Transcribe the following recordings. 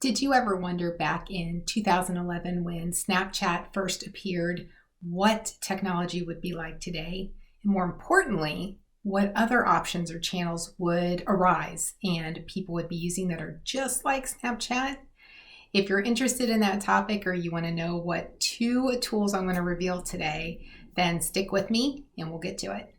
Did you ever wonder back in 2011 when Snapchat first appeared what technology would be like today? And more importantly, what other options or channels would arise and people would be using that are just like Snapchat? If you're interested in that topic or you want to know what two tools I'm going to reveal today, then stick with me and we'll get to it.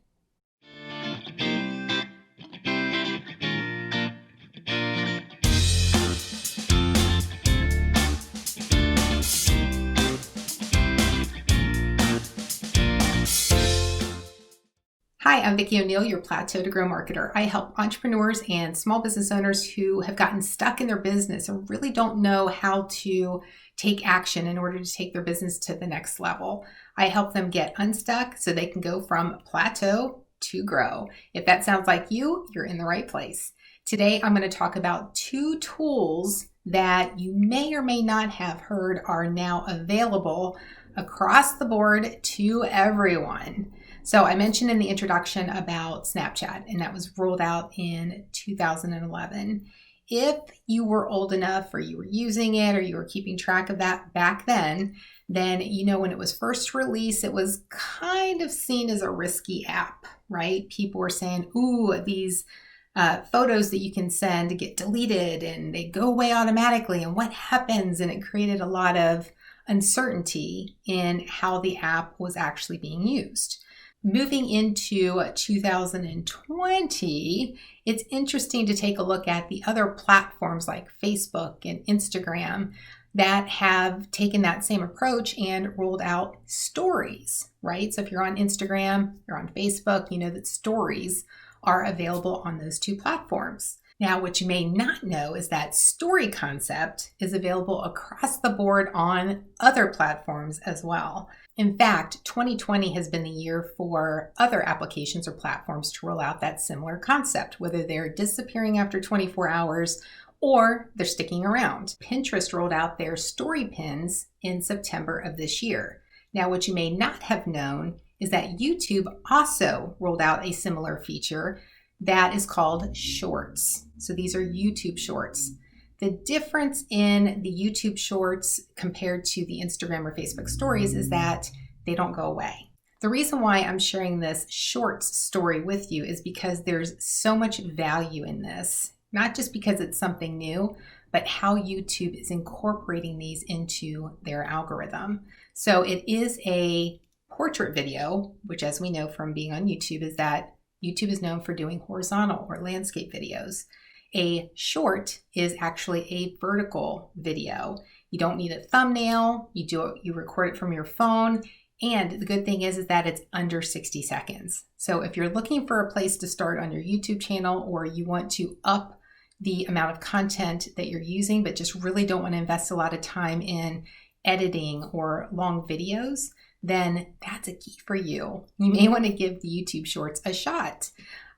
Hi, I'm Vicki O'Neill, your Plateau to Grow marketer. I help entrepreneurs and small business owners who have gotten stuck in their business and really don't know how to take action in order to take their business to the next level. I help them get unstuck so they can go from plateau to grow. If that sounds like you, you're in the right place. Today, I'm going to talk about two tools that you may or may not have heard are now available across the board to everyone. So I mentioned in the introduction about Snapchat, and that was rolled out in 2011. If you were old enough or you were using it or you were keeping track of that back then you know when it was first released, it was kind of seen as a risky app, right? People were saying, ooh, these photos that you can send get deleted and they go away automatically, and what happens? And it created a lot of uncertainty in how the app was actually being used. Moving into 2020, it's interesting to take a look at the other platforms like Facebook and Instagram that have taken that same approach and rolled out stories, right? So if you're on Instagram, you're on Facebook, you know that stories are available on those two platforms. Now, what you may not know is that story concept is available across the board on other platforms as well. In fact, 2020 has been the year for other applications or platforms to roll out that similar concept, whether they're disappearing after 24 hours or they're sticking around. Pinterest rolled out their story pins in September of this year. Now, what you may not have known is that YouTube also rolled out a similar feature that is called Shorts. So these are YouTube Shorts. The difference in the YouTube Shorts compared to the Instagram or Facebook Stories is that they don't go away. The reason why I'm sharing this Shorts story with you is because there's so much value in this, not just because it's something new, but how YouTube is incorporating these into their algorithm. So it is a portrait video, which as we know from being on YouTube is that YouTube is known for doing horizontal or landscape videos. A short is actually a vertical video. You don't need a thumbnail. You record it from your phone. And the good thing is that it's under 60 seconds. So if you're looking for a place to start on your YouTube channel, or you want to up the amount of content that you're using, but just really don't want to invest a lot of time in editing or long videos, then that's a key for you. You may want to give the YouTube Shorts a shot.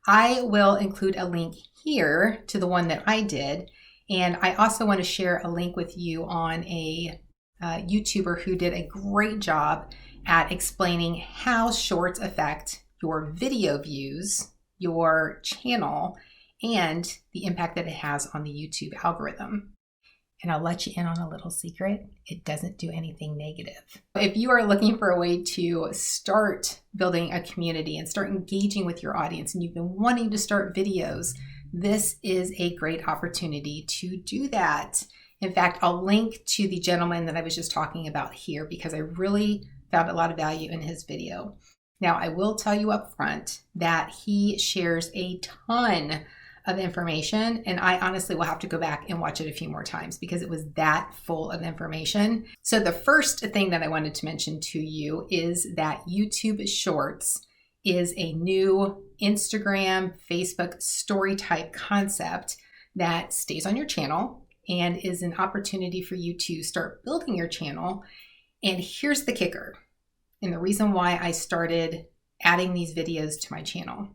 I will include a link here to the one that I did. And I also want to share a link with you on a YouTuber who did a great job at explaining how shorts affect your video views, your channel, and the impact that it has on the YouTube algorithm. And I'll let you in on a little secret. It doesn't do anything negative. If you are looking for a way to start building a community and start engaging with your audience, and you've been wanting to start videos, this is a great opportunity to do that. In fact, I'll link to the gentleman that I was just talking about here because I really found a lot of value in his video. Now, I will tell you up front that he shares a ton of information, and I honestly will have to go back and watch it a few more times because it was that full of information. So the first thing that I wanted to mention to you is that YouTube Shorts is a new Instagram, Facebook story type concept that stays on your channel and is an opportunity for you to start building your channel. And here's the kicker, and the reason why I started adding these videos to my channel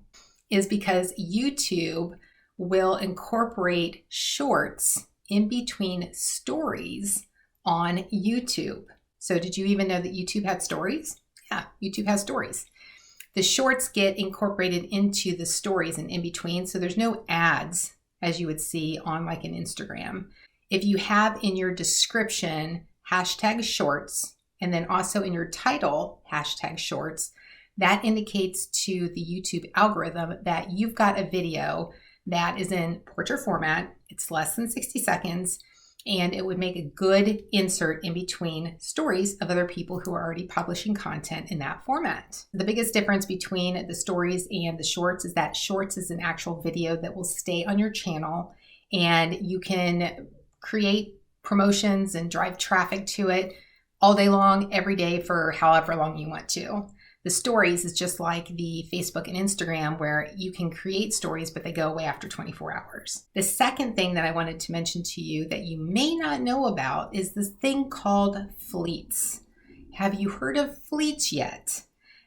is because YouTube will incorporate shorts in between stories on YouTube. So did you even know that YouTube had stories? Yeah, YouTube has stories. The shorts get incorporated into the stories and in between, so there's no ads as you would see on like an Instagram. If you have in your description hashtag shorts, and then also in your title hashtag shorts, that indicates to the YouTube algorithm that you've got a video that is in portrait format. It's less than 60 seconds, and it would make a good insert in between stories of other people who are already publishing content in that format. The biggest difference between the stories and the shorts is that shorts is an actual video that will stay on your channel, and you can create promotions and drive traffic to it all day long, every day, for however long you want to. The stories is just like the Facebook and Instagram, where you can create stories, but they go away after 24 hours. The second thing that I wanted to mention to you that you may not know about is this thing called fleets. Have you heard of fleets yet?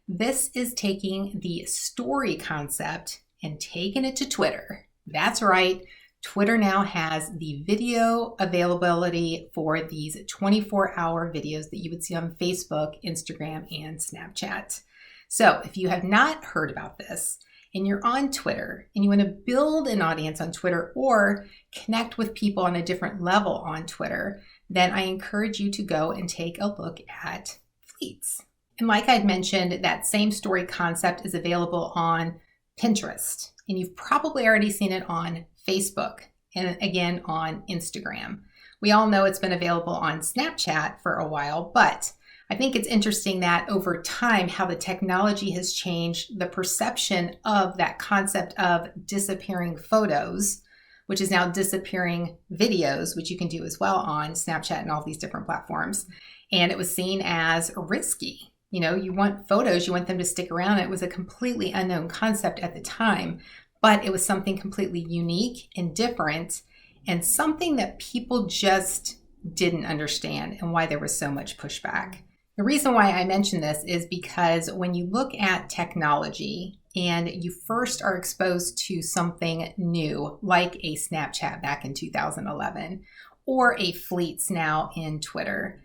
This is taking the story concept and taking it to Twitter. That's right. Twitter now has the video availability for these 24-hour videos that you would see on Facebook, Instagram, and Snapchat. So if you have not heard about this and you're on Twitter and you want to build an audience on Twitter or connect with people on a different level on Twitter, then I encourage you to go and take a look at fleets. And like I'd mentioned, that same story concept is available on Pinterest, and you've probably already seen it on Facebook, and again on Instagram. We all know it's been available on Snapchat for a while, but I think it's interesting that over time, how the technology has changed the perception of that concept of disappearing photos, which is now disappearing videos, which you can do as well on Snapchat and all these different platforms. And it was seen as risky. You know, you want photos, you want them to stick around. It was a completely unknown concept at the time, but it was something completely unique and different, and something that people just didn't understand, and why there was so much pushback. The reason why I mention this is because when you look at technology and you first are exposed to something new, like a Snapchat back in 2011, or a Fleets now in Twitter,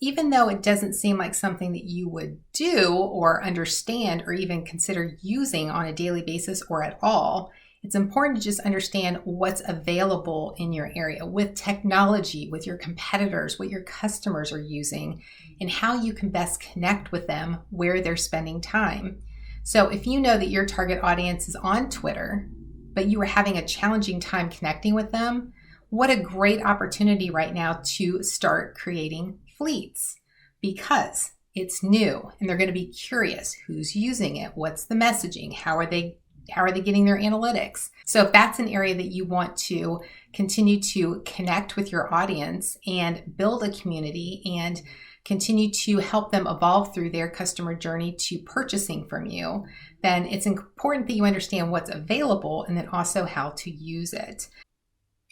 even though it doesn't seem like something that you would do or understand or even consider using on a daily basis or at all, it's important to just understand what's available in your area with technology, with your competitors, what your customers are using, and how you can best connect with them where they're spending time. So if you know that your target audience is on Twitter, but you are having a challenging time connecting with them, what a great opportunity right now to start creating fleets, because it's new and they're going to be curious who's using it, what's the messaging, how are they getting their analytics. So if that's an area that you want to continue to connect with your audience and build a community and continue to help them evolve through their customer journey to purchasing from you, then it's important that you understand what's available and then also how to use it.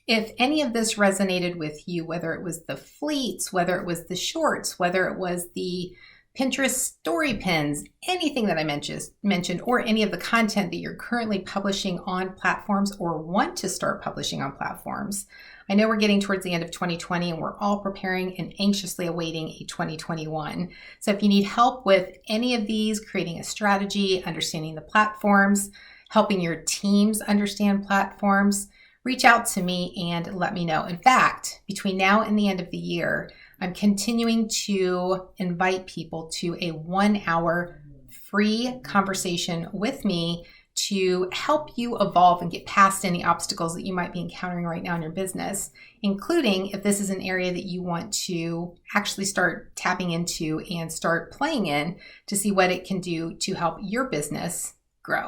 If any of this resonated with you, whether it was the fleets, whether it was the shorts, whether it was the Pinterest story pins, anything that I mentioned, or any of the content that you're currently publishing on platforms or want to start publishing on platforms, I know we're getting towards the end of 2020 and we're all preparing and anxiously awaiting a 2021. So if you need help with any of these, creating a strategy, understanding the platforms, helping your teams understand platforms, reach out to me and let me know. In fact, between now and the end of the year, I'm continuing to invite people to a 1-hour free conversation with me to help you evolve and get past any obstacles that you might be encountering right now in your business, including if this is an area that you want to actually start tapping into and start playing in to see what it can do to help your business grow.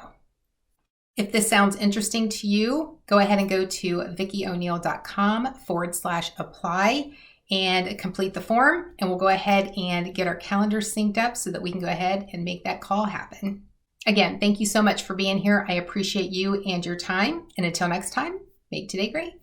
If this sounds interesting to you, go ahead and go to vickioneal.com/apply and complete the form, and we'll go ahead and get our calendars synced up so that we can go ahead and make that call happen. Again, thank you so much for being here. I appreciate you and your time. And until next time, make today great.